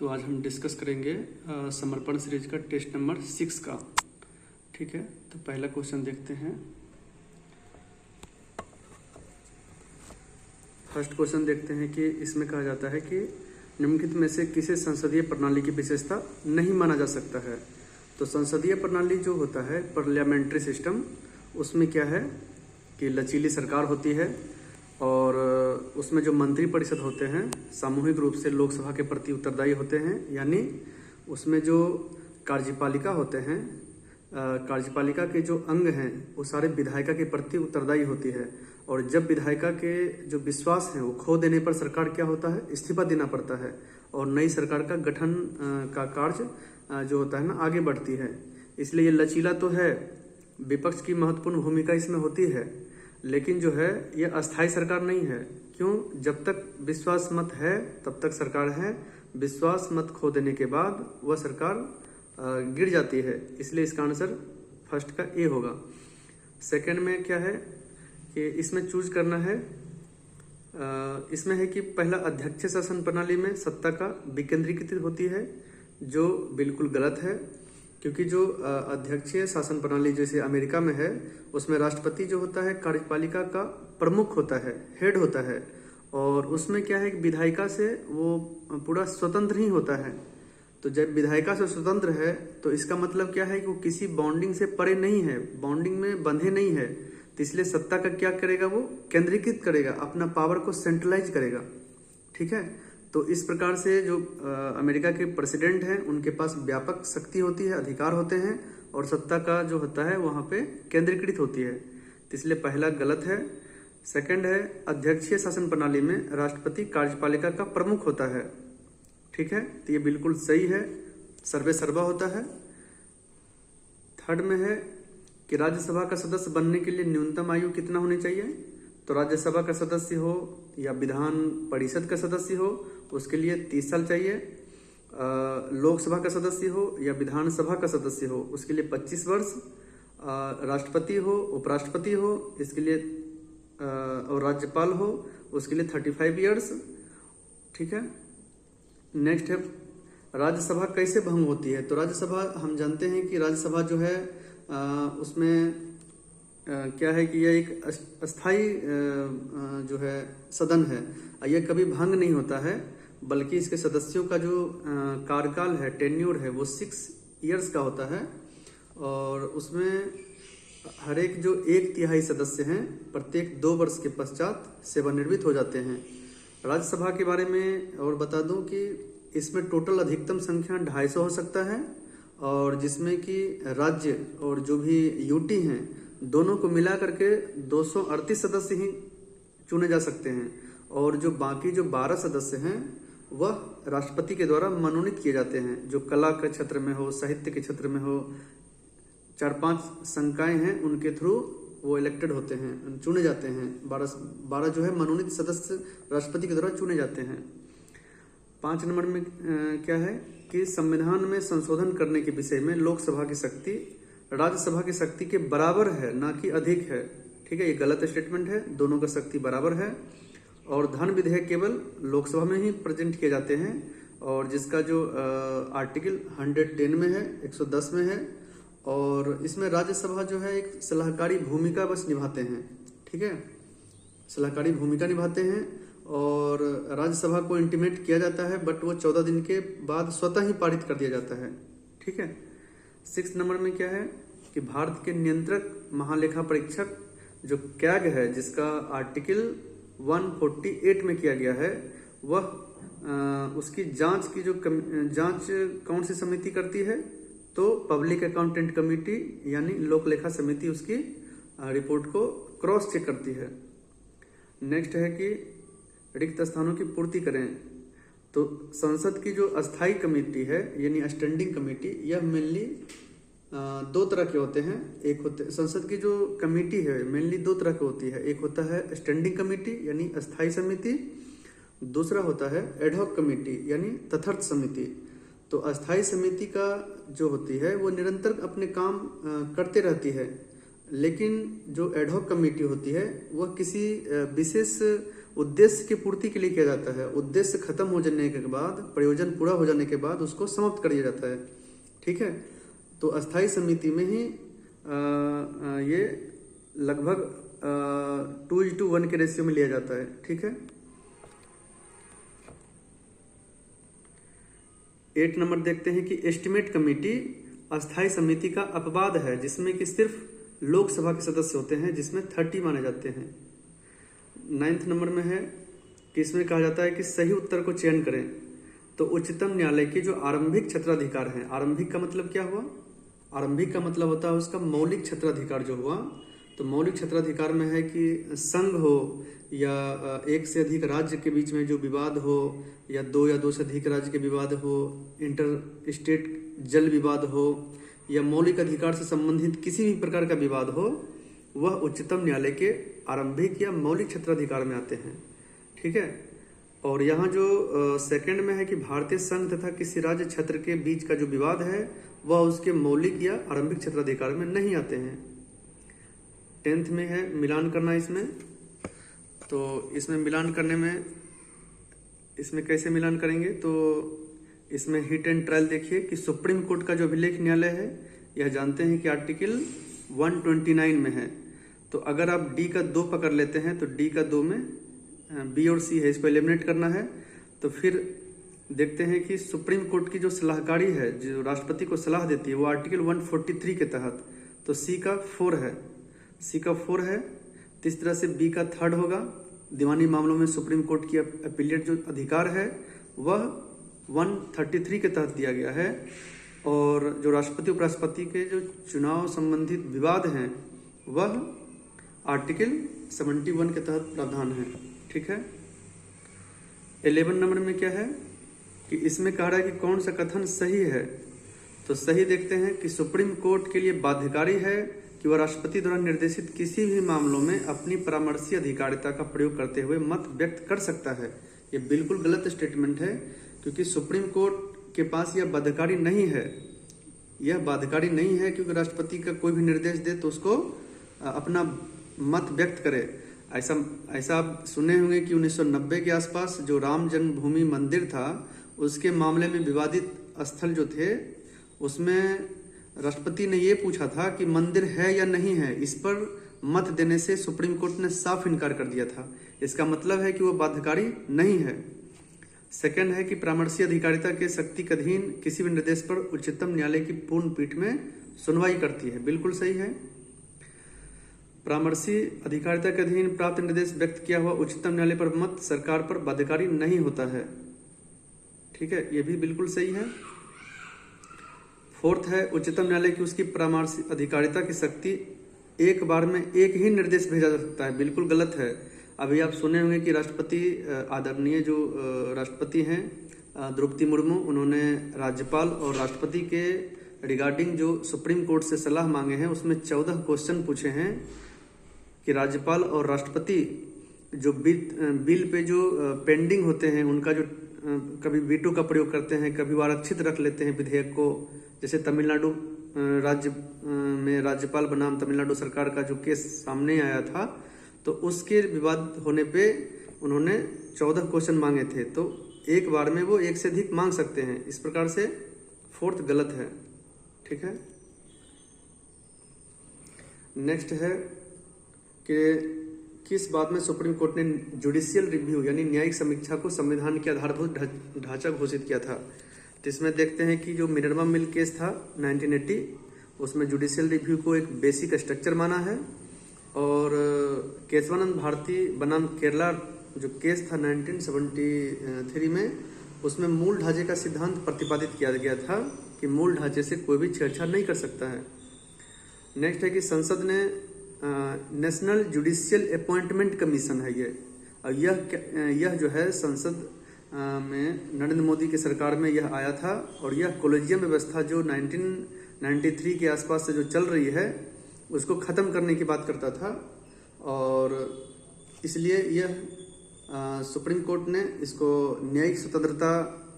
तो आज हम डिस्कस करेंगे समर्पण सीरीज का टेस्ट नंबर 6 का। ठीक है, तो पहला क्वेश्चन देखते हैं। फर्स्ट क्वेश्चन देखते हैं कि इसमें कहा जाता है कि निम्नलिखित में से किसे संसदीय प्रणाली की विशेषता नहीं माना जा सकता है। तो संसदीय प्रणाली जो होता है पार्लियामेंट्री सिस्टम, उसमें क्या है कि लचीली सरकार होती है और उसमें जो मंत्री परिषद होते हैं सामूहिक रूप से लोकसभा के प्रति उत्तरदायी होते हैं, यानी उसमें जो कार्यपालिका होते हैं, कार्यपालिका के जो अंग हैं वो सारे विधायिका के प्रति उत्तरदायी होती है। और जब विधायिका के जो विश्वास हैं वो खो देने पर सरकार क्या होता है, इस्तीफा देना पड़ता है और नई सरकार का गठन का कार्य जो होता है ना आगे बढ़ती है। इसलिए ये लचीला तो है, विपक्ष की महत्वपूर्ण भूमिका इसमें होती है, लेकिन जो है ये अस्थायी सरकार नहीं है। क्यों? जब तक विश्वास मत है तब तक सरकार है, विश्वास मत खो देने के बाद वह सरकार गिर जाती है। इसलिए इसका आंसर फर्स्ट का ए होगा। सेकंड में क्या है कि इसमें चूज करना है, इसमें है कि पहला अध्यक्षीय शासन प्रणाली में सत्ता का विकेंद्रीकृत होती है, जो बिल्कुल गलत है। क्योंकि जो अध्यक्षीय शासन प्रणाली जैसे अमेरिका में है उसमें राष्ट्रपति जो होता है कार्यपालिका का प्रमुख होता है, हेड होता है, और उसमें क्या है कि विधायिका से वो पूरा स्वतंत्र ही होता है। तो जब विधायिका से स्वतंत्र है तो इसका मतलब क्या है कि वो किसी बॉन्डिंग से परे नहीं है, बॉन्डिंग में बंधे नहीं है। तो इसलिए सत्ता का क्या करेगा, वो केंद्रीकृत करेगा, अपना पावर को सेंट्रलाइज करेगा। ठीक है, तो इस प्रकार से जो अमेरिका के प्रेसिडेंट हैं उनके पास व्यापक शक्ति होती है, अधिकार होते हैं, और सत्ता का जो होता है वहाँ पे केंद्रीकृत होती है। तो इसलिए पहला गलत है। सेकंड है अध्यक्षीय शासन प्रणाली में राष्ट्रपति कार्यपालिका का प्रमुख होता है। ठीक है, तो ये बिल्कुल सही है, सर्वे सर्वा होता है। थर्ड में है कि राज्यसभा का सदस्य बनने के लिए न्यूनतम आयु कितना होनी चाहिए। तो राज्यसभा का सदस्य हो या विधान परिषद का सदस्य हो उसके लिए 30 साल चाहिए। लोकसभा का सदस्य हो या विधानसभा का सदस्य हो उसके लिए 25 वर्ष। राष्ट्रपति हो, उपराष्ट्रपति हो इसके लिए और राज्यपाल हो उसके लिए 35 ईयर्स। ठीक है, नेक्स्ट है राज्यसभा कैसे भंग होती है। तो राज्यसभा हम जानते हैं कि राज्यसभा जो है उसमें क्या है कि यह एक अस्थाई जो है सदन है, यह कभी भंग नहीं होता है, बल्कि इसके सदस्यों का जो कार्यकाल है, टेन्योर है, वो 6 इयर्स का होता है। और उसमें हर एक जो 1/3 सदस्य हैं प्रत्येक 2 वर्ष के पश्चात सेवानिवृत्त हो जाते हैं। राज्यसभा के बारे में और बता दूं कि इसमें टोटल अधिकतम संख्या 250 हो सकता है, और जिसमें कि राज्य और जो भी यूटी हैं दोनों को मिला करके 238 सदस्य ही चुने जा सकते हैं, और जो बाकी जो 12 सदस्य हैं वह राष्ट्रपति के द्वारा मनोनीत किए जाते हैं। जो कला के क्षेत्र में हो, साहित्य के क्षेत्र में हो, 4-5 संकाय हैं उनके थ्रू वो इलेक्टेड होते हैं, चुने जाते हैं। 12 जो है मनोनीत सदस्य राष्ट्रपति के द्वारा चुने जाते हैं। 5 नंबर में क्या है कि संविधान में संशोधन करने के विषय में लोकसभा की शक्ति राज्यसभा की शक्ति के बराबर है, ना कि अधिक है। ठीक है, ये गलत स्टेटमेंट है, दोनों का शक्ति बराबर है। और धन विधेयक केवल लोकसभा में ही प्रेजेंट किए जाते हैं, और जिसका जो आर्टिकल 110 में है, 110 में है। और इसमें राज्यसभा जो है एक सलाहकारी भूमिका बस निभाते हैं। ठीक है, सलाहकारी भूमिका निभाते हैं, और राज्यसभा को इंटीमेट किया जाता है, बट वो 14 दिन के बाद स्वतः ही पारित कर दिया जाता है। ठीक है, 6 नंबर में क्या है कि भारत के नियंत्रक महालेखा परीक्षक जो कैग है, जिसका आर्टिकल 148 में किया गया है, वह उसकी जांच की जो जांच कौन सी समिति करती है, तो पब्लिक अकाउंटेंट कमेटी यानी लोक लेखा समिति उसकी रिपोर्ट को क्रॉस चेक करती है। नेक्स्ट है कि रिक्त स्थानों की पूर्ति करें। तो संसद की जो अस्थाई कमेटी है यानी स्टैंडिंग कमेटी, यह मेनली 2 तरह के होते हैं। एक होते संसद की जो कमेटी है मेनली 2 तरह की होती है। एक होता है स्टैंडिंग कमेटी यानी अस्थाई समिति, दूसरा होता है एडहॉक कमेटी यानी तथर्थ समिति। तो अस्थाई समिति का जो होती है वो निरंतर अपने काम करते रहती है, लेकिन जो एडहॉक कमेटी होती है वह किसी विशेष उद्देश्य की पूर्ति के लिए किया जाता है। उद्देश्य खत्म हो जाने के बाद, प्रयोजन पूरा हो जाने के बाद उसको समाप्त कर दिया जाता है। ठीक है, तो अस्थायी समिति में ही ये लगभग 2:1 के रेशियो में लिया जाता है। ठीक है, 8 नंबर देखते हैं कि एस्टिमेट कमेटी अस्थायी समिति का अपवाद है जिसमें कि सिर्फ लोकसभा के सदस्य होते हैं, जिसमें 30 माने जाते हैं। 9th नंबर में है कि इसमें कहा जाता है कि सही उत्तर को चयन करें। तो उच्चतम न्यायालय के जो आरंभिक क्षेत्राधिकार हैं, आरंभिक का मतलब क्या हुआ? आरंभिक का मतलब होता है उसका मौलिक क्षेत्राधिकार जो हुआ। तो मौलिक क्षेत्राधिकार में है कि संघ हो या एक से अधिक राज्य के बीच में जो विवाद हो, या 2 या 2 से अधिक राज्य के विवाद हो, इंटर स्टेट जल विवाद हो, या मौलिक अधिकार से संबंधित किसी भी प्रकार का विवाद हो, वह उच्चतम न्यायालय के आरंभिक या मौलिक क्षेत्राधिकार में आते हैं। ठीक है, और यहाँ जो सेकंड में है कि भारतीय संघ तथा किसी राज्य क्षेत्र के बीच का जो विवाद है वह उसके मौलिक या आरंभिक क्षेत्राधिकार में नहीं आते हैं। 10th में है मिलान करना इसमें। तो इसमें मिलान करने में, इसमें कैसे मिलान करेंगे? तो इसमें हिट एंड ट्रायल देखिए कि सुप्रीम कोर्ट का जो अभिलेख न्यायालय है, यह जानते हैं कि आर्टिकल 129 में है। तो अगर आप डी का 2 पकड़ लेते हैं तो डी का 2 में बी और सी है, इसको एलिमिनेट करना है। तो फिर देखते हैं कि सुप्रीम कोर्ट की जो सलाहकारी है, जो राष्ट्रपति को सलाह देती है, वो आर्टिकल 143 के तहत, तो सी का 4 है, सी का 4 है। तो इस तरह से बी का 3rd होगा। दीवानी मामलों में सुप्रीम कोर्ट की अपीलेट जो अधिकार है वह 133 के तहत दिया गया है। और जो राष्ट्रपति उपराष्ट्रपति के जो चुनाव संबंधित विवाद हैं वह आर्टिकल 71 के तहत प्रावधान है। ठीक है, 11 नंबर में क्या है कि इसमें कह रहा है कि कौन सा कथन सही है। तो सही देखते हैं कि सुप्रीम कोर्ट के लिए बाध्यकारी है कि वह राष्ट्रपति द्वारा निर्देशित किसी भी मामलों में अपनी परामर्शी अधिकारिता का प्रयोग करते हुए मत व्यक्त कर सकता है। ये बिल्कुल गलत स्टेटमेंट है, क्योंकि सुप्रीम कोर्ट के पास यह बाध्यकारी नहीं है। यह बाध्यकारी नहीं है क्योंकि राष्ट्रपति का कोई भी निर्देश दे तो उसको अपना मत व्यक्त करे। ऐसा आप सुने होंगे कि 1990 के आसपास जो राम जन्मभूमि मंदिर था, उसके मामले में विवादित स्थल जो थे, उसमें राष्ट्रपति ने ये पूछा था कि मंदिर है या नहीं है। इस पर मत देने से सुप्रीम कोर्ट ने साफ इनकार कर दिया था। इसका मतलब है कि वो बाध्यकारी नहीं है। सेकंड है कि परामर्शी अधिकारिता के शक्ति के अधीन किसी भी निर्देश पर उच्चतम न्यायालय की पूर्ण पीठ में सुनवाई करती है। बिल्कुल सही है। परामर्शी अधिकारिता के अधीन प्राप्त निर्देश व्यक्त किया हुआ उच्चतम न्यायालय पर मत सरकार पर बाध्यकारी नहीं होता है। ठीक है, ये भी बिल्कुल सही है। 4th है उच्चतम न्यायालय की उसकी परामर्शी अधिकारिता की शक्ति एक बार में एक ही निर्देश भेजा जा सकता है। बिल्कुल गलत है। अभी आप सुने होंगे कि राष्ट्रपति, आदरणीय जो राष्ट्रपति हैं द्रौपदी मुर्मू, उन्होंने राज्यपाल और राष्ट्रपति के रिगार्डिंग जो सुप्रीम कोर्ट से सलाह मांगे हैं, उसमें 14 क्वेश्चन पूछे हैं कि राज्यपाल और राष्ट्रपति जो बिल पे जो पेंडिंग होते हैं, उनका जो कभी वीटो का प्रयोग करते हैं, कभी वो आरक्षित रख लेते हैं विधेयक को। जैसे तमिलनाडु राज्य में राज्यपाल बनाम तमिलनाडु सरकार का जो केस सामने आया था, तो उसके विवाद होने पे उन्होंने 14 क्वेश्चन मांगे थे। तो एक बार में वो एक से अधिक मांग सकते हैं। इस प्रकार से 4th गलत है। ठीक है, नेक्स्ट है कि किस बात में सुप्रीम कोर्ट ने जुडिशियल रिव्यू यानी न्यायिक समीक्षा को संविधान के आधारभूत ढांचा घोषित किया था। तो इसमें देखते हैं कि जो मिनरवा मिल केस था 1980, उसमें जुडिशियल रिव्यू को एक बेसिक स्ट्रक्चर माना है। और केशवानंद भारती बनाम केरला जो केस था 1973 में, उसमें मूल ढांचे का सिद्धांत प्रतिपादित किया गया था कि मूल ढांचे से कोई भी छेड़छाड़ नहीं कर सकता है। नेक्स्ट है कि संसद ने नेशनल जुडिशियल अपॉइंटमेंट कमीशन है ये, और यह जो है संसद में नरेंद्र मोदी की सरकार में यह आया था। और यह कॉलेजियम व्यवस्था जो 1993 के आसपास से जो चल रही है, उसको ख़त्म करने की बात करता था। और इसलिए यह सुप्रीम कोर्ट ने इसको न्यायिक स्वतंत्रता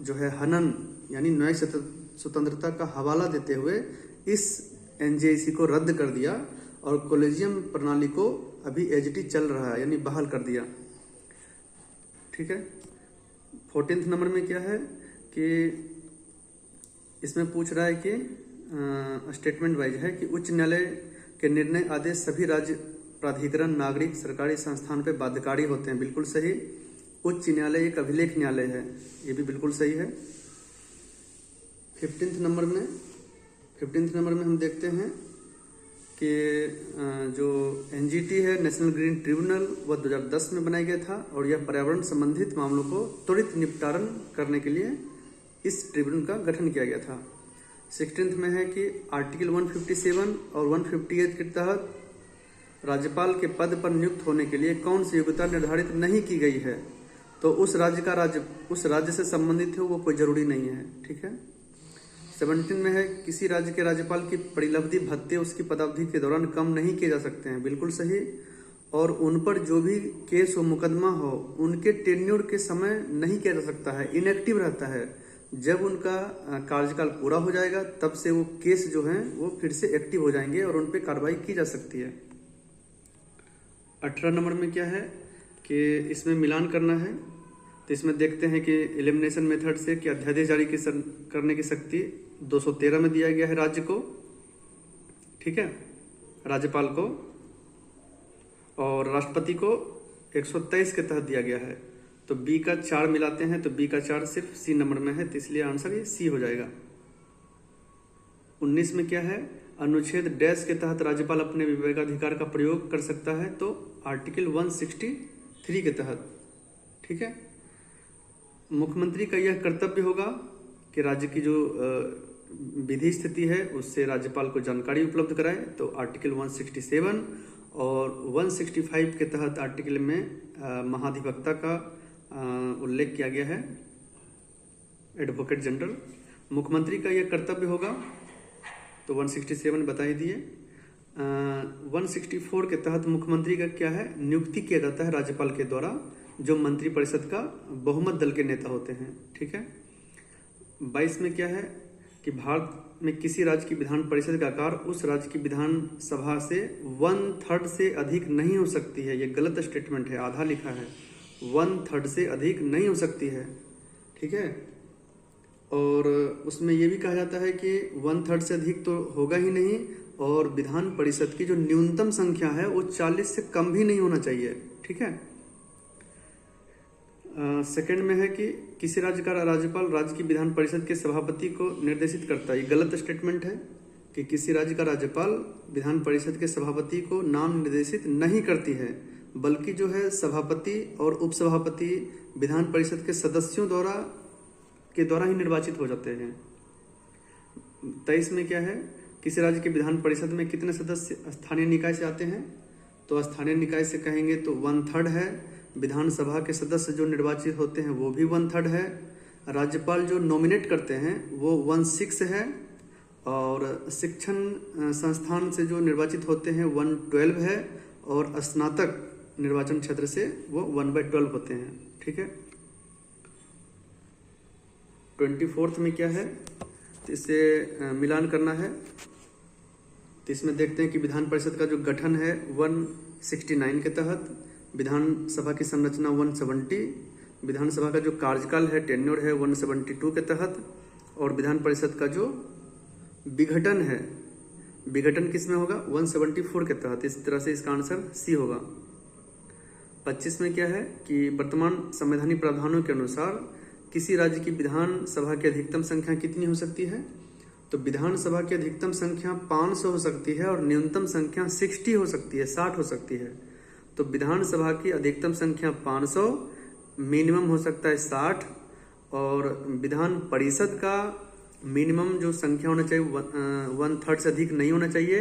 जो है हनन यानी न्यायिक स्वतंत्रता का हवाला देते हुए इस एनजेसी को रद्द कर दिया और कॉलेजियम प्रणाली को अभी एज इट इज चल रहा है यानी बहाल कर दिया। ठीक है। 14th नंबर में क्या है कि इसमें पूछ रहा है कि स्टेटमेंट वाइज है कि उच्च न्यायालय के निर्णय आदेश सभी राज्य प्राधिकरण नागरिक सरकारी संस्थान पे बाध्यकारी होते हैं। बिल्कुल सही। उच्च न्यायालय एक अभिलेख न्यायालय है, ये भी बिल्कुल सही है। 15th नंबर में हम देखते हैं कि जो एनजीटी है नेशनल ग्रीन ट्रिब्यूनल वह 2010 में बनाया गया था और यह पर्यावरण संबंधित मामलों को त्वरित निपटारण करने के लिए इस ट्रिब्यूनल का गठन किया गया था। 16th में है कि आर्टिकल 157 और 158 के तहत राज्यपाल के पद पर नियुक्त होने के लिए कौन सी योग्यता निर्धारित नहीं की गई है, तो उस राज्य से संबंधित हो वो कोई जरूरी नहीं है। ठीक है। 17 में है किसी राज्य के राज्यपाल की परिलब्धि भत्ते उसकी पदावधि के दौरान कम नहीं किए जा सकते हैं। बिल्कुल सही। और उन पर जो भी केस हो मुकदमा हो उनके टेन्योर के समय नहीं किया जा सकता है, इनएक्टिव रहता है। जब उनका कार्यकाल पूरा हो जाएगा तब से वो केस जो हैं वो फिर से एक्टिव हो जाएंगे और उन पर कार्रवाई की जा सकती है। 18 नंबर में क्या है कि इसमें मिलान करना है। तो इसमें देखते हैं कि एलिमिनेशन मेथड से कि अध्यादेश जारी करने की शक्ति 213 में दिया गया है राज्य को, ठीक है, राज्यपाल को, और राष्ट्रपति को 123 के तहत दिया गया है। तो बी का 4 मिलाते हैं तो बी का 4 सिर्फ सी नंबर में है, तो इसलिए आंसर ये सी हो जाएगा। 19 में क्या है, अनुच्छेद डैश के तहत राज्यपाल अपने विवेकाधिकार का प्रयोग कर सकता है, तो आर्टिकल 163 के तहत। ठीक है। मुख्यमंत्री का यह कर्तव्य होगा कि राज्य की जो विधि स्थिति है उससे राज्यपाल को जानकारी उपलब्ध कराए, तो आर्टिकल 167 और 165 के तहत आर्टिकल में महाधिवक्ता का उल्लेख किया गया है, एडवोकेट जनरल। मुख्यमंत्री का यह कर्तव्य होगा, तो 167 बता ही दिए। 164 के तहत मुख्यमंत्री का क्या है, नियुक्ति किया जाता है राज्यपाल के द्वारा, जो मंत्रिपरिषद का बहुमत दल के नेता होते हैं। ठीक है। 22 में क्या है कि भारत में किसी राज्य की विधान परिषद का आकार उस राज्य की विधान सभा से 1/3 से अधिक नहीं हो सकती है। ये गलत स्टेटमेंट है, आधा लिखा है, 1/3 से अधिक नहीं हो सकती है। ठीक है। और उसमें यह भी कहा जाता है कि 1/3 से अधिक तो होगा ही नहीं, और विधान परिषद की जो न्यूनतम संख्या है वो 40 से कम भी नहीं होना चाहिए। ठीक है। सेकंड में है कि किसी राज्य का राज्यपाल राज्य की विधान परिषद के सभापति को निर्देशित करता है। ये गलत स्टेटमेंट है कि किसी राज्य का राज्यपाल विधान परिषद के सभापति को नाम निर्देशित नहीं करती है, बल्कि जो है सभापति और उपसभापति विधान परिषद के सदस्यों द्वारा ही निर्वाचित हो जाते हैं। 23 में क्या है, किसी राज्य के विधान परिषद में कितने सदस्य स्थानीय निकाय से आते हैं, तो स्थानीय निकाय से कहेंगे तो 1/3 है। विधानसभा के सदस्य जो निर्वाचित होते हैं वो भी 1/3 है। राज्यपाल जो नॉमिनेट करते हैं वो 1/6 है, और शिक्षण संस्थान से जो निर्वाचित होते हैं 1/12 है, और स्नातक निर्वाचन क्षेत्र से वो 1/12 होते हैं। ठीक है। 24th में क्या है, तो इससे मिलान करना है। तो इसमें देखते हैं कि विधान परिषद का जो गठन है 169 के तहत, विधानसभा की संरचना 170, विधानसभा का जो कार्यकाल है टेन्योर है 172 के तहत, और विधान परिषद का जो विघटन है, विघटन किस में होगा, 174 के तहत। इस तरह से इसका आंसर सी होगा। 25 में क्या है कि वर्तमान संवैधानिक प्रावधानों के अनुसार किसी राज्य की विधानसभा की अधिकतम संख्या कितनी हो सकती है, तो विधानसभा की अधिकतम संख्या 500 हो सकती है, और न्यूनतम संख्या 60 हो सकती है, 60 हो सकती है। तो विधानसभा की अधिकतम संख्या 500, मिनिमम हो सकता है 60, और विधान परिषद का मिनिमम जो संख्या होना चाहिए 1/3 से अधिक नहीं होना चाहिए,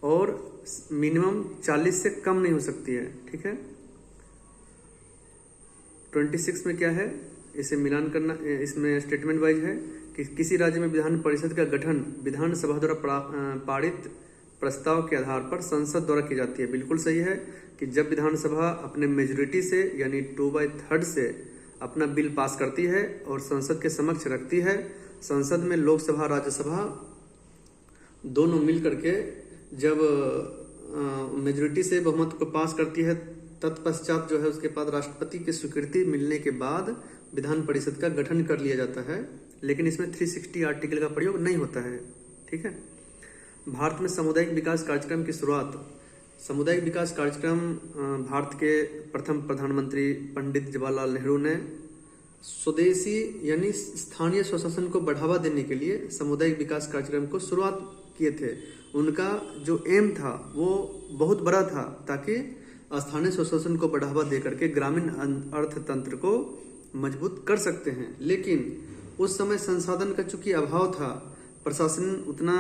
और मिनिमम 40 से कम नहीं हो सकती है। ठीक है। 26 में क्या है, इसे मिलान करना, इसमें स्टेटमेंट वाइज है कि किसी राज्य में विधान परिषद का गठन विधानसभा द्वारा पारित प्रस्ताव के आधार पर संसद द्वारा की जाती है। बिल्कुल सही है कि जब विधानसभा अपने मेजोरिटी से यानी 2/3 से अपना बिल पास करती है और संसद के समक्ष रखती है, संसद में लोकसभा राज्यसभा दोनों मिल करके जब मेजोरिटी से बहुमत को पास करती है तत्पश्चात जो है उसके बाद राष्ट्रपति की स्वीकृति मिलने के बाद विधान परिषद का गठन कर लिया जाता है, लेकिन इसमें 360 आर्टिकल का प्रयोग नहीं होता है। ठीक है। भारत में सामुदायिक विकास कार्यक्रम की शुरुआत, सामुदायिक विकास कार्यक्रम भारत के प्रथम प्रधानमंत्री पंडित जवाहरलाल नेहरू ने स्वदेशी यानी स्थानीय स्वशासन को बढ़ावा देने के लिए सामुदायिक विकास कार्यक्रम को शुरुआत किए थे। उनका जो एम था वो बहुत बड़ा था, ताकि स्थानीय स्वशासन को बढ़ावा दे करके ग्रामीण अर्थतंत्र को मजबूत कर सकते हैं। लेकिन उस समय संसाधन का चूंकि अभाव था, प्रशासन उतना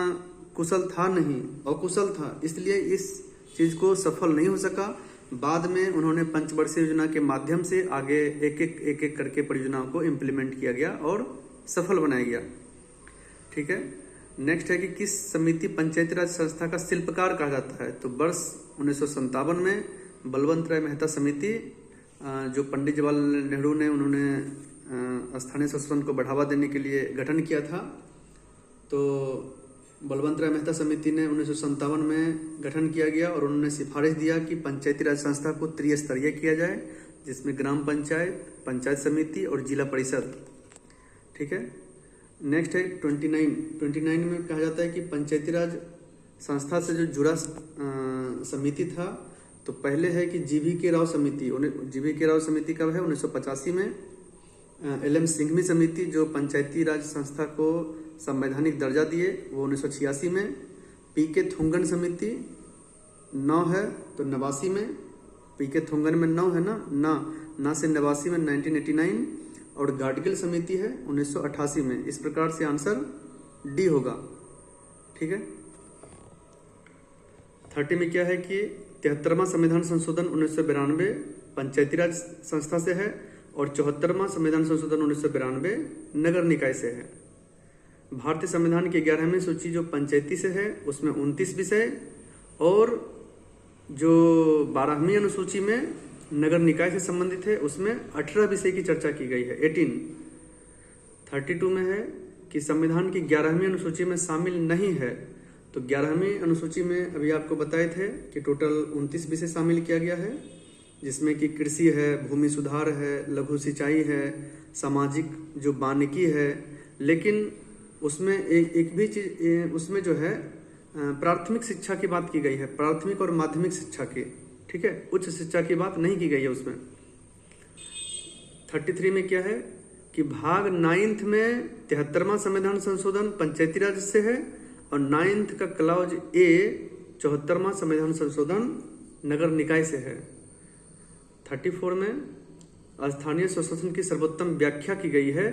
कुशल था नहीं, अकुशल था, इसलिए इस चीज को सफल नहीं हो सका। बाद में उन्होंने पंचवर्षीय योजना के माध्यम से आगे एक एक करके परियोजनाओं को इम्प्लीमेंट किया गया और सफल बनाया गया। ठीक है। नेक्स्ट है कि किस समिति पंचायती राज संस्था का शिल्पकार कहा जाता है। तो वर्ष 1957 में बलवंत राय मेहता समिति, जो पंडित जवाहरलाल नेहरू ने उन्होंने स्थानीय शासन को बढ़ावा देने के लिए गठन किया था, तो बलवंत राय मेहता समिति ने 1957 में गठन किया गया और उन्होंने सिफारिश दिया कि पंचायती राज संस्था को त्रिस्तरीय किया जाए, जिसमें ग्राम पंचायत, पंचायत समिति और जिला परिषद। ठीक है। नेक्स्ट है 29 में कहा जाता है कि पंचायती राज संस्था से जो जुड़ा समिति था, तो पहले है कि GV राव समिति। GV राव समिति कब है? 1985 में। LM सिंघवी समिति जो पंचायती राज संस्था को संवैधानिक दर्जा दिए, वो 1986 में। PK थुंगन समिति 9 है तो 89 में। PK थुंगन में 9 है ना से 89 में 1989। और गाडगिल समिति है 1988 में। इस प्रकार से आंसर डी होगा। ठीक है। 30 में क्या है कि 73वां संविधान संशोधन 1992 पंचायती राज संस्था से है और 74वां संविधान संशोधन 1992 नगर निकाय से है। भारतीय संविधान की 11वीं सूची जो पंचायती से है उसमें 29 विषय और जो 12वीं अनुसूची में नगर निकाय से संबंधित है उसमें 18 विषय की चर्चा की गई है, 18। 32 में है कि संविधान की 11वीं अनुसूची में शामिल नहीं है। तो 11वीं अनुसूची में अभी आपको बताए थे कि टोटल 29 विषय शामिल किया गया है, जिसमें कि कृषि है, भूमि सुधार है, लघु सिंचाई है, सामाजिक जो वानिकी है। लेकिन उसमें एक भी चीज उसमें जो है प्राथमिक शिक्षा की बात की गई है, प्राथमिक और माध्यमिक शिक्षा की। ठीक है। उच्च शिक्षा की बात नहीं की गई है उसमें। 33 में क्या है कि भाग 9th में 73वां संविधान संशोधन पंचायती राज से है और 9th का क्लॉज ए 74वां संविधान संशोधन नगर निकाय से है। 34 में स्थानीय स्वशासन की सर्वोत्तम व्याख्या की गई है,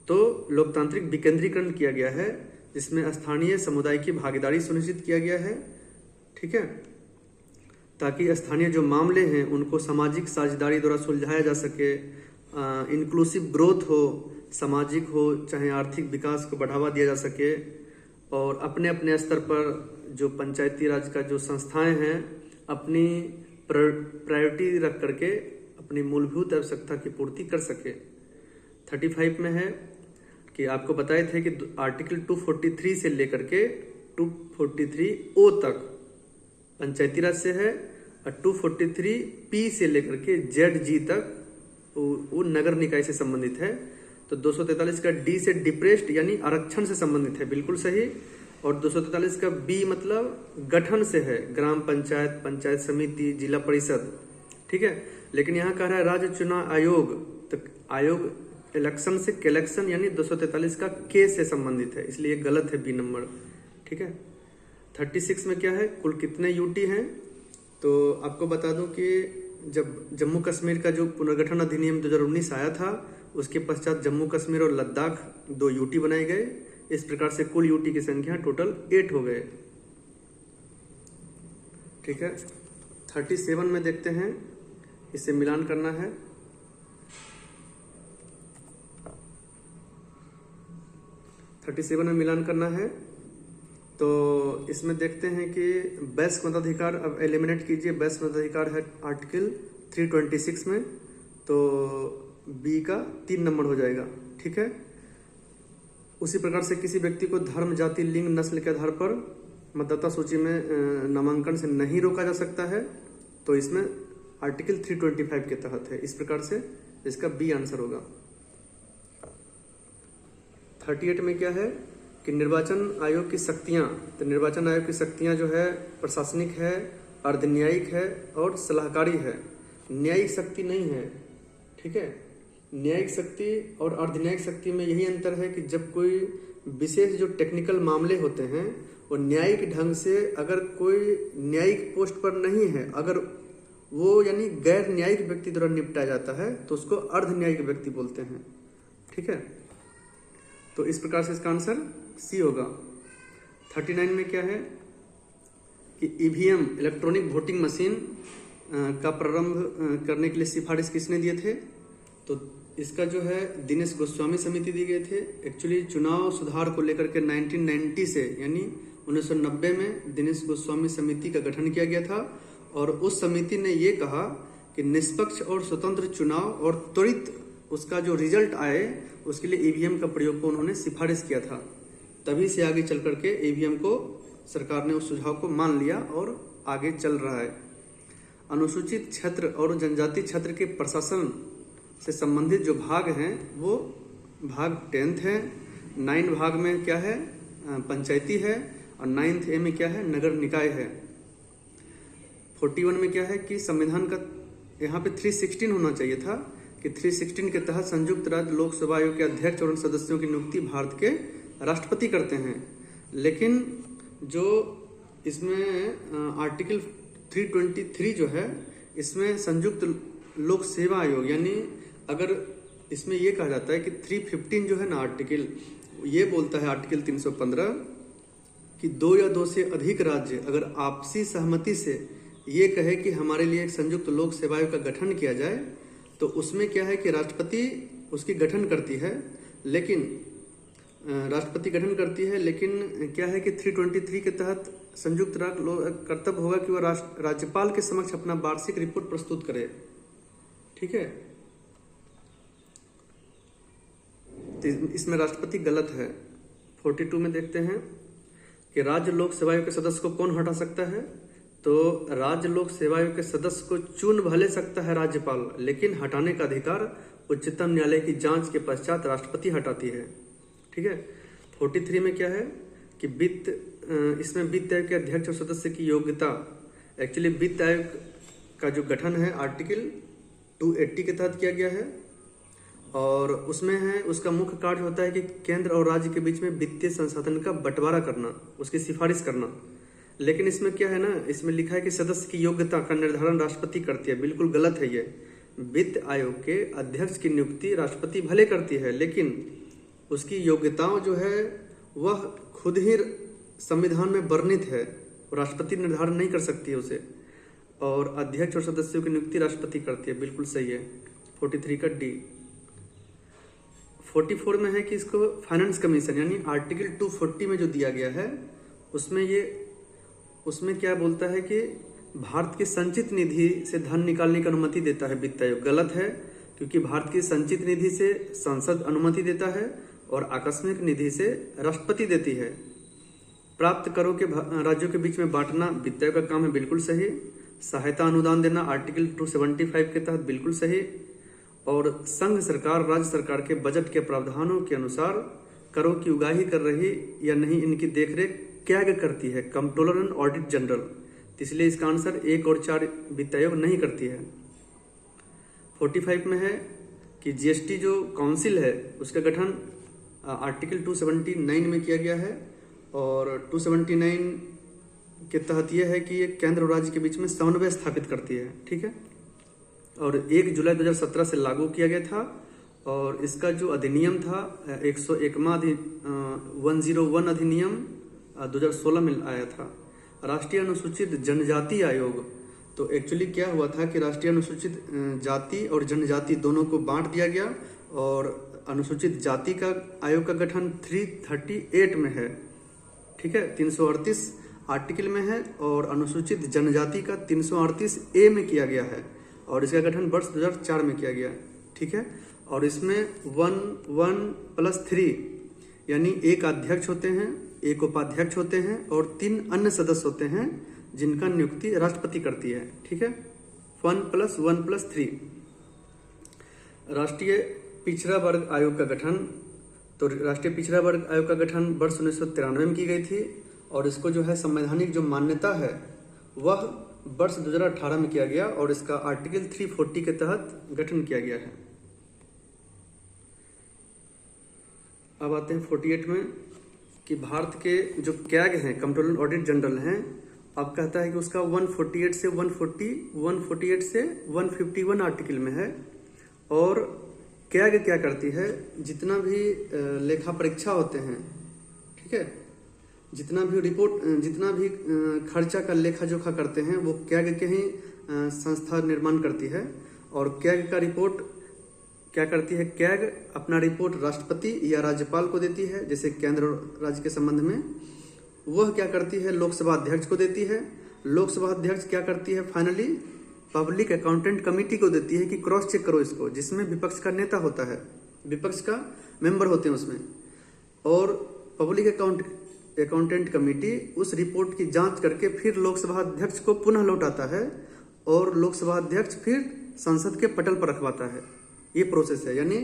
तो लोकतांत्रिक विकेंद्रीकरण किया गया है, जिसमें स्थानीय समुदाय की भागीदारी सुनिश्चित किया गया है। ठीक है। ताकि स्थानीय जो मामले हैं उनको सामाजिक साझेदारी द्वारा सुलझाया जा सके, इंक्लूसिव ग्रोथ हो, सामाजिक हो चाहे आर्थिक विकास को बढ़ावा दिया जा सके, और अपने अपने स्तर पर जो पंचायती राज का जो संस्थाएं हैं अपनी प्रायोरिटी रख करके अपनी मूलभूत आवश्यकता की पूर्ति कर सके। 35 में है कि आपको बताए थे कि आर्टिकल 243 से लेकर के 243O तक पंचायती राज से है और 243P से लेकर के ZG तक वो नगर निकाय से संबंधित है। तो 243 का D से डिप्रेस्ड यानी आरक्षण से संबंधित है, बिल्कुल सही। और 243 का B मतलब गठन से है, ग्राम पंचायत, पंचायत समिति, जिला परिषद। ठीक है। लेकिन यहाँ कह रहा है राज्य चुनाव आयोग, तो आयोग इलेक्शन से कलेक्शन यानी 243 का K से संबंधित है, इसलिए गलत है B नंबर। ठीक है। 36 में क्या है, कुल कितने यूटी हैं? तो आपको बता दूं कि जब जम्मू कश्मीर का जो पुनर्गठन अधिनियम 2019 आया था, उसके पश्चात जम्मू कश्मीर और लद्दाख 2 यूटी बनाए गए। इस प्रकार से कुल यूटी की संख्या टोटल 8 हो गए। ठीक है। 37 में देखते हैं, इसे मिलान करना है। मिलान करना है तो इसमें देखते हैं कि वयस्क मताधिकार अब एलिमिनेट कीजिए। वयस्क मताधिकार है आर्टिकल 326 में, तो बी का 3 नंबर हो जाएगा। ठीक है। उसी प्रकार से किसी व्यक्ति को धर्म, जाति, लिंग, नस्ल के आधार पर मतदाता सूची में नामांकन से नहीं रोका जा सकता है, तो इसमें आर्टिकल 325 के तहत है। इस प्रकार से इसका बी आंसर होगा। 38 में क्या है कि निर्वाचन आयोग की शक्तियां, तो निर्वाचन आयोग की शक्तियां जो है प्रशासनिक है, अर्धन्यायिक है और सलाहकारी है, न्यायिक शक्ति नहीं है। ठीक है, न्यायिक शक्ति और अर्धन्यायिक शक्ति में यही अंतर है कि जब कोई विशेष जो टेक्निकल मामले होते हैं वो न्यायिक ढंग से, अगर कोई न्यायिक पोस्ट पर नहीं है, अगर वो यानी गैर न्यायिक व्यक्ति द्वारा निपटाया जाता है तो उसको अर्धन्यायिक व्यक्ति बोलते हैं। ठीक है, तो इस प्रकार से इसका आंसर सी होगा। 39 में क्या है कि ईवीएम इलेक्ट्रॉनिक वोटिंग मशीन का प्रारंभ करने के लिए सिफारिश किसने दिए थे? तो इसका जो है दिनेश गोस्वामी समिति दिए गए थे। एक्चुअली चुनाव सुधार को लेकर के 1990 से यानी 1990 में दिनेश गोस्वामी समिति का गठन किया गया था और उस समिति ने ये कहा कि निष्पक्ष और स्वतंत्र चुनाव और त्वरित उसका जो रिजल्ट आए उसके लिए ईवीएम का प्रयोग को उन्होंने सिफारिश किया था। तभी से आगे चल करके ईवीएम को सरकार ने उस सुझाव को मान लिया और आगे चल रहा है। अनुसूचित क्षेत्र और जनजाति क्षेत्र के प्रशासन से संबंधित जो भाग हैं वो भाग 10th है। 9 भाग में क्या है? पंचायती है और 9th ए में क्या है? नगर निकाय है। 41 में क्या है कि संविधान का यहाँ पे 316 होना चाहिए था कि 316 के तहत संयुक्त राज्य लोकसभा आयोग के अध्यक्ष और सदस्यों की नियुक्ति भारत के राष्ट्रपति करते हैं। लेकिन जो इसमें आर्टिकल 323 जो है इसमें संयुक्त लोक सेवा आयोग, यानी अगर इसमें ये कहा जाता है कि 315 जो है ना आर्टिकल, ये बोलता है आर्टिकल 315 कि 2 या 2 से अधिक राज्य अगर आपसी सहमति से ये कहे कि हमारे लिए एक संयुक्त लोक सेवा आयोग का गठन किया जाए तो उसमें क्या है कि राष्ट्रपति उसकी गठन करती है। लेकिन राष्ट्रपति गठन करती है, लेकिन क्या है कि 323 के तहत संयुक्त राज्य कर्तव्य होगा कि वह राज्यपाल के समक्ष अपना वार्षिक रिपोर्ट प्रस्तुत करे। ठीक है, इसमें राष्ट्रपति गलत है। 42 में देखते हैं कि राज्य लोक सेवा आयोग के सदस्य को कौन हटा सकता है? तो राज्य लोक सेवा आयोग के सदस्य को चुन भले सकता है राज्यपाल, लेकिन हटाने का अधिकार उच्चतम न्यायालय की जांच के पश्चात राष्ट्रपति हटाती है। ठीक है, 43 में क्या है कि इसमें वित्त आयोग के अध्यक्ष और सदस्य की योग्यता, एक्चुअली वित्त आयोग का जो गठन है आर्टिकल 280 के तहत किया गया है और उसमें है उसका मुख्य कार्य होता है कि केंद्र और राज्य के बीच में वित्तीय संसाधन का बंटवारा करना, उसकी सिफारिश करना। लेकिन इसमें क्या है ना, इसमें लिखा है कि सदस्य की योग्यता का निर्धारण राष्ट्रपति करती है। बिल्कुल गलत है ये। वित्त आयोग के अध्यक्ष की नियुक्ति राष्ट्रपति भले करती है, लेकिन उसकी योग्यताओं जो है वह खुद ही संविधान में वर्णित है, राष्ट्रपति निर्धारण नहीं कर सकती है उसे, और अध्यक्ष और सदस्यों की नियुक्ति राष्ट्रपति करती है। बिल्कुल सही है। 43 का डी। 44 में है कि इसको फाइनेंस कमीशन यानी आर्टिकल 240 में जो दिया गया है उसमें क्या बोलता है कि भारत की संचित निधि से धन निकालने की अनुमति देता है वित्त आयोग। गलत है, क्योंकि भारत की संचित निधि से संसद अनुमति देता है और आकस्मिक निधि से राष्ट्रपति देती है। प्राप्त करों के राज्यों के बीच में बांटना वित्त आयोग का काम है। बिल्कुल सही। सहायता अनुदान देना आर्टिकल 275 के तहत बिल्कुल सही। और संघ सरकार राज्य सरकार के बजट के प्रावधानों के अनुसार करों की उगाही कर रही या नहीं इनकी देखरेख क्या करती है? Controller and audit general. इसलिए इसका आंसर 1 और 4 वित्त आयोग नहीं करती है। 45 में है कि जीएसटी जो काउंसिल है उसका गठन आर्टिकल 279 में किया गया है और 279 के तहत यह है कि ये केंद्र और राज्य के बीच में समन्वय स्थापित करती है। ठीक है, और 1 जुलाई 2017 से लागू किया गया था और इसका जो अधिनियम था 101 अधिनियम 2016 में आया था। राष्ट्रीय अनुसूचित जनजाति आयोग, तो एक्चुअली क्या हुआ था कि राष्ट्रीय अनुसूचित जाति और जनजाति दोनों को बांट दिया गया और अनुसूचित जाति का आयोग का गठन 338 में है। ठीक है, 338 आर्टिकल में है और अनुसूचित जनजाति का 338 ए में किया गया है और इसका गठन वर्ष 2004 में किया गया। ठीक है, और इसमें 1+3 यानी एक अध्यक्ष होते हैं, एक उपाध्यक्ष होते हैं और 3 अन्य सदस्य होते हैं जिनका नियुक्ति राष्ट्रपति करती है। ठीक है, 1+1+3। राष्ट्रीय पिछड़ा वर्ग आयोग का गठन, तो राष्ट्रीय पिछड़ा वर्ग आयोग का गठन वर्ष 1993 में की गई थी और इसको जो है संवैधानिक जो मान्यता है वह वर्ष 2018 में किया गया और इसका आर्टिकल 340 के तहत गठन किया गया है। अब आते हैं 48 में कि भारत के जो कैग हैं, कंट्रोलर ऑडिट जनरल हैं, अब कहता है कि उसका 148 से 151 आर्टिकल में है। और कैग क्या करती है, जितना भी लेखा परीक्षा होते हैं, ठीक है, जितना भी रिपोर्ट, जितना भी खर्चा का लेखा जोखा करते हैं वो कैग के ही संस्था निर्माण करती है। और कैग का रिपोर्ट क्या करती है, कैग अपना रिपोर्ट राष्ट्रपति या राज्यपाल को देती है, जैसे केंद्र और राज्य के संबंध में। वह क्या करती है, लोकसभा अध्यक्ष को देती है। लोकसभा अध्यक्ष क्या करती है, फाइनली पब्लिक अकाउंटेंट कमेटी को देती है कि क्रॉस चेक करो इसको, जिसमें विपक्ष का नेता होता है, विपक्ष का मेंबर होते हैं उसमें। और पब्लिक अकाउंटेंट कमेटी उस रिपोर्ट की जांच करके फिर लोकसभा अध्यक्ष को पुनः लौटाता है और लोकसभा अध्यक्ष फिर संसद के पटल पर रखवाता है। ये प्रोसेस है, यानी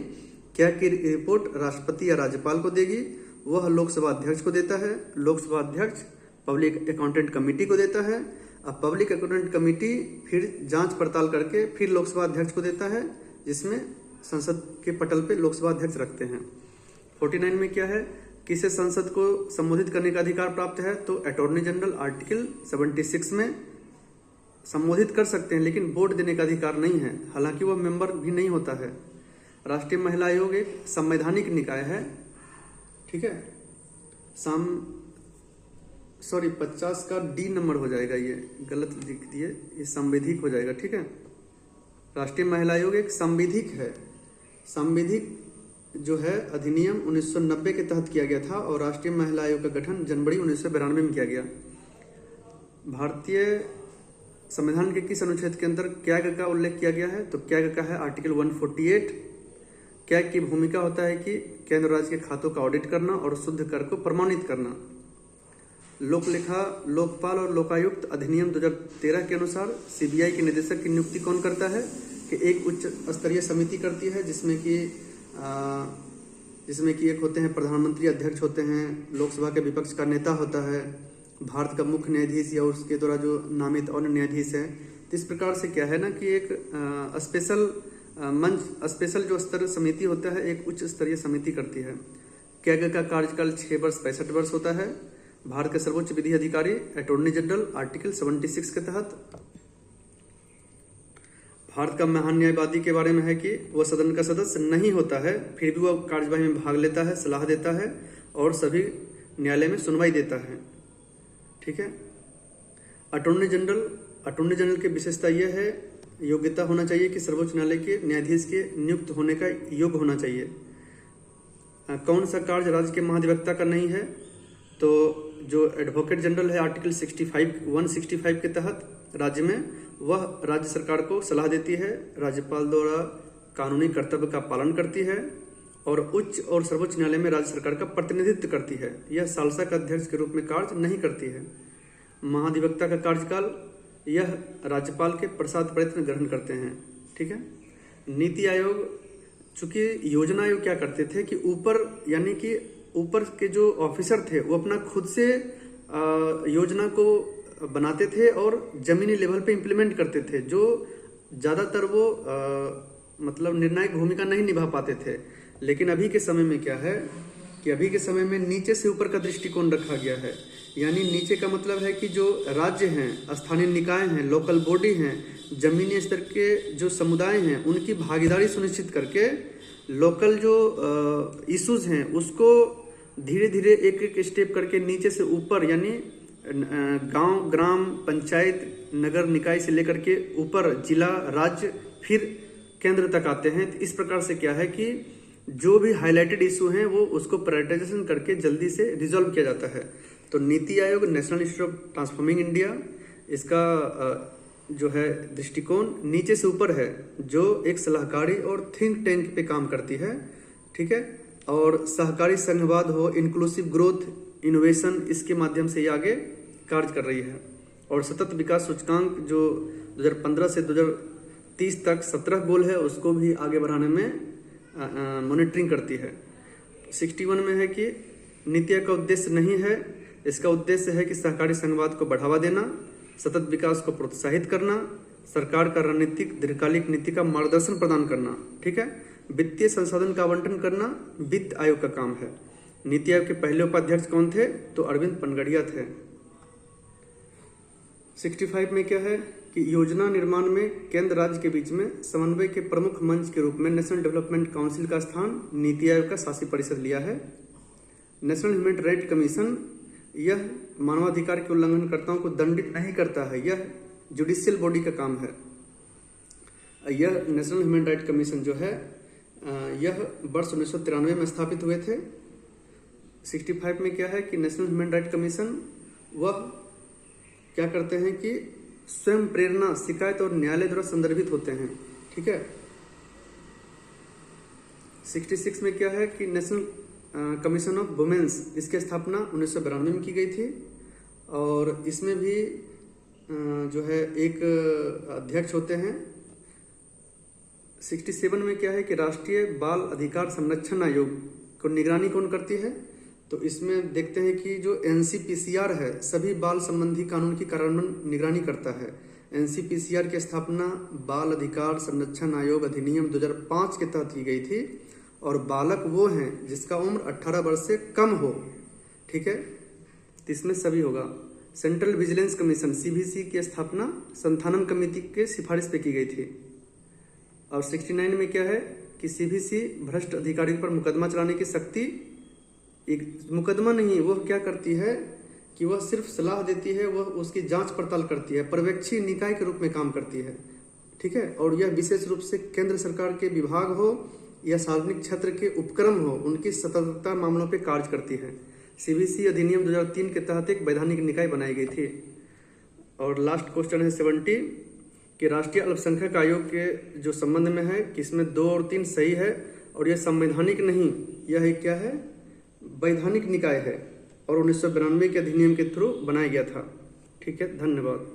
क्या की रिपोर्ट राष्ट्रपति या राज्यपाल को देगी, वह लोकसभा अध्यक्ष को देता है, लोकसभा अध्यक्ष पब्लिक अकाउंटेंट कमेटी को देता है, अब पब्लिक अकाउंटेंट कमेटी फिर जांच पड़ताल करके फिर लोकसभा अध्यक्ष को देता है, जिसमें संसद के पटल पे लोकसभा अध्यक्ष रखते हैं। 49 में क्या है, किसे संसद को संबोधित करने का अधिकार प्राप्त है, तो अटॉर्नी जनरल आर्टिकल 76 में संबोधित कर सकते हैं, लेकिन वोट देने का अधिकार नहीं है, हालांकि वह मेंबर भी नहीं होता है। राष्ट्रीय महिला आयोग एक संवैधानिक निकाय है, ठीक है, 50 का डी नंबर हो जाएगा, ये गलत लिख दिए, ये संवैधिक हो जाएगा, ठीक है। राष्ट्रीय महिला आयोग एक संवैधिक है। संवैधिक जो है अधिनियम 1990 के तहत किया गया था और राष्ट्रीय महिला आयोग का गठन जनवरी 1992 में किया गया। भारतीय संविधान के किस अनुच्छेद के अंदर कैग का उल्लेख किया गया है, तो कैग का है आर्टिकल 148। कैग की भूमिका होता है कि केंद्र राज्य के खातों का ऑडिट करना और शुद्ध कर को प्रमाणित करना। लोक लेखा, लोकपाल और लोकायुक्त अधिनियम 2013 के अनुसार सीबीआई के निदेशक की नियुक्ति कौन करता है, कि एक उच्च स्तरीय समिति करती है, जिसमें कि एक होते हैं प्रधानमंत्री, अध्यक्ष होते हैं, लोकसभा के विपक्ष का नेता होता है, भारत का मुख्य न्यायाधीश या उसके द्वारा जो नामित अन्य न्यायाधीश है। तो इस प्रकार से क्या है ना कि एक स्पेशल जो स्तर समिति होता है, एक उच्च स्तरीय समिति करती है। कैग का कार्यकाल 6 वर्ष 65 वर्ष होता है। भारत के सर्वोच्च विधि अधिकारी अटॉर्नी जनरल आर्टिकल 76 के तहत। भारत का महान न्यायवादी के बारे में है कि वह सदन का सदस्य नहीं होता है, फिर भी वह कार्यवाही में भाग लेता है, सलाह देता है और सभी न्यायालय में सुनवाई देता है, ठीक है। अटॉर्नी जनरल की विशेषता यह है, योग्यता होना चाहिए कि सर्वोच्च न्यायालय के न्यायाधीश के नियुक्त होने का योग्य होना चाहिए। कौन सा कार्य राज्य के महाधिवक्ता का नहीं है, तो जो एडवोकेट जनरल है आर्टिकल 165 के तहत राज्य में, वह राज्य सरकार को सलाह देती है, राज्यपाल द्वारा कानूनी कर्तव्य का पालन करती है और उच्च और सर्वोच्च न्यायालय में राज्य सरकार का प्रतिनिधित्व करती है। यह सालसा का अध्यक्ष के रूप में कार्य नहीं करती है। महाधिवक्ता का कार्यकाल, यह राज्यपाल के प्रसाद प्रयत्न ग्रहण करते हैं, ठीक है। नीति आयोग, चूंकि योजना आयोग क्या करते थे कि ऊपर के जो ऑफिसर थे वो अपना खुद से योजना को बनाते थे और जमीनी लेवल पे इम्प्लीमेंट करते थे, जो ज़्यादातर वो मतलब निर्णायक भूमिका नहीं निभा पाते थे। लेकिन अभी के समय में क्या है कि अभी के समय में नीचे से ऊपर का दृष्टिकोण रखा गया है, यानी नीचे का मतलब है कि जो राज्य हैं, स्थानीय निकाय हैं, लोकल बॉडी हैं, जमीनी स्तर के जो समुदाय हैं, उनकी भागीदारी सुनिश्चित करके लोकल जो इश्यूज हैं उसको धीरे धीरे एक एक स्टेप करके नीचे से ऊपर, यानी गांव, ग्राम, पंचायत, नगर निकाय से लेकर के ऊपर जिला, राज्य, फिर केंद्र तक आते हैं। तो इस प्रकार से क्या है कि जो भी हाईलाइटेड इशू हैं वो उसको प्रायोरिटाइजेशन करके जल्दी से रिजॉल्व किया जाता है। तो NITI Aayog, national institute of transforming India, इसका जो है दृष्टिकोण नीचे से ऊपर है, जो एक सलाहकारी और थिंक टैंक पे काम करती है, ठीक है। और सहकारी संघवाद हो, इंक्लूसिव ग्रोथ, इनोवेशन, इसके माध्यम से ये आगे कार्य कर रही है। और सतत विकास सूचकांक जो 2015 से 30 तक 17 गोल है उसको भी आगे बढ़ाने में मॉनिटरिंग करती है। 61 में है कि नीति आयोग का उद्देश्य नहीं है, इसका उद्देश्य है कि सहकारी संघवाद को बढ़ावा देना, सतत विकास को प्रोत्साहित करना, सरकार का रणनीतिक दीर्घकालिक नीति का मार्गदर्शन प्रदान करना। ठीक है, वित्तीय संसाधन का आवंटन करना वित्त आयोग का काम है। नीति आयोग के पहले उपाध्यक्ष कौन थे? तो अरविंद पनगड़िया थे। 65 में क्या है कि योजना निर्माण में केंद्र राज्य के बीच में समन्वय के प्रमुख मंच के रूप में नेशनल डेवलपमेंट काउंसिल का स्थान नीति आयोग का शासी परिषद लिया है। नेशनल ह्यूमन राइट कमीशन यह मानवाधिकार के उल्लंघनकर्ताओं को दंडित नहीं करता है, यह जुडिशियल बॉडी का काम है। यह नेशनल ह्यूमन राइट कमीशन जो है यह वर्ष 1993 में स्थापित हुए थे। 65 में क्या है कि नेशनल ह्यूमन राइट कमीशन वह क्या करते हैं कि स्वयं प्रेरणा, शिकायत और न्यायालय द्वारा संदर्भित होते हैं। ठीक है। 66 में क्या है कि नेशनल कमीशन ऑफ वुमेन्स, इसकी स्थापना 1992 में की गई थी और इसमें भी जो है एक अध्यक्ष होते हैं। 67 में क्या है कि राष्ट्रीय बाल अधिकार संरक्षण आयोग को निगरानी कौन करती है? तो इसमें देखते हैं कि जो NCPCR है सभी बाल संबंधी कानून की कार्यान्वयन निगरानी करता है। NCPCR की स्थापना बाल अधिकार संरक्षण आयोग अधिनियम 2005 के तहत की गई थी और बालक वो हैं जिसका उम्र 18 वर्ष से कम हो। ठीक है, तो इसमें सभी होगा। सेंट्रल विजिलेंस कमीशन CVC की स्थापना संथानम कमेटी के सिफारिश पे की गई थी। और 69 में क्या है कि CVC भ्रष्ट अधिकारियों पर मुकदमा चलाने की शक्ति, एक मुकदमा नहीं, वह क्या करती है कि वह सिर्फ सलाह देती है, वह उसकी जांच पड़ताल करती है, पर्यवेक्षी निकाय के रूप में काम करती है। ठीक है, और यह विशेष रूप से केंद्र सरकार के विभाग हो या सार्वजनिक क्षेत्र के उपक्रम हो, उनकी सतर्कता मामलों पर कार्य करती है। CVC अधिनियम 2003 के तहत एक वैधानिक निकाय बनाई गई थी। और लास्ट क्वेश्चन है 70 कि राष्ट्रीय अल्पसंख्यक आयोग के जो संबंध में है कि इसमें 2 और 3 सही है और यह संवैधानिक नहीं, यह एक क्या है, वैधानिक निकाय है और 1992 के अधिनियम के थ्रू बनाया गया था। ठीक है, धन्यवाद।